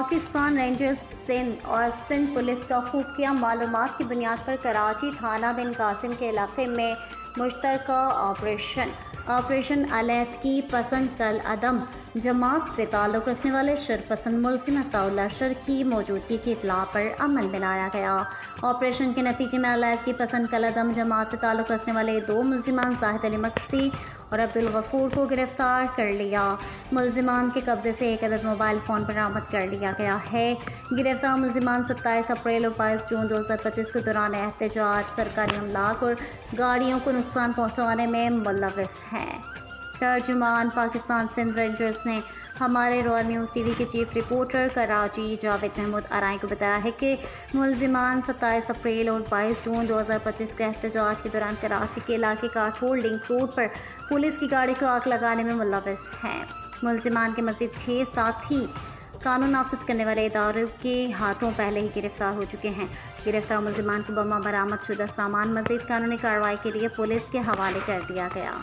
Pakistan rangers Sindh और Sindh police का खुफिया मालूमात की बुनियाद पर कराची थाना बिन कासिम के इलाके में मुश्तरका ऑपरेशन अलहदगी पसंद कल अदम जमात से ताल्लुक़ रखने वाले शरपसंद मुल्ज़िम अताउल्लाह शर की मौजूदगी की इत्तला पर अमल बनाया गया। ऑपरेशन के नतीजे में अलहदगी पसंद कल अदम जमात से ताल्लुक़ रखने वाले 2 मुल्ज़िमान जाहिद अली मक्सी और अब्दुल गफूर को गिरफ्तार कर लिया। मुल्ज़िमान के कब्ज़े से एक अदद मोबाइल फ़ोन बरामद कर लिया गया है। गिरफ्तार मुल्ज़िमान 27 अप्रैल और 22 जून 2025 के दौरान एहतजाज, सरकारी अमलाक और गाड़ियों को नुकसान पहुँचाने में मुलव्वस हैं। तर्जुमान पाकिस्तान सिंध रेंजर्स ने हमारे रॉयल न्यूज़ टीवी के चीफ रिपोर्टर कराची जावेद महमूद आरआई को बताया है कि मुल्ज़िमान 27 अप्रैल और 22 जून 2025 को एहतजाज के दौरान कराची के इलाके काठोल लिंक रोड पर पुलिस की गाड़ी को आग लगाने में मुलव्वस हैं। मुल्ज़िमान के मज़ीद 6 साथी कानून नाफिज करने वाले इदारों के हाथों पहले ही गिरफ्तार हो चुके हैं। गिरफ्तार मुल्ज़िमान को बरामद शुदा सामान मज़ीद कानूनी कार्रवाई के लिए पुलिस के हवाले कर दिया गया।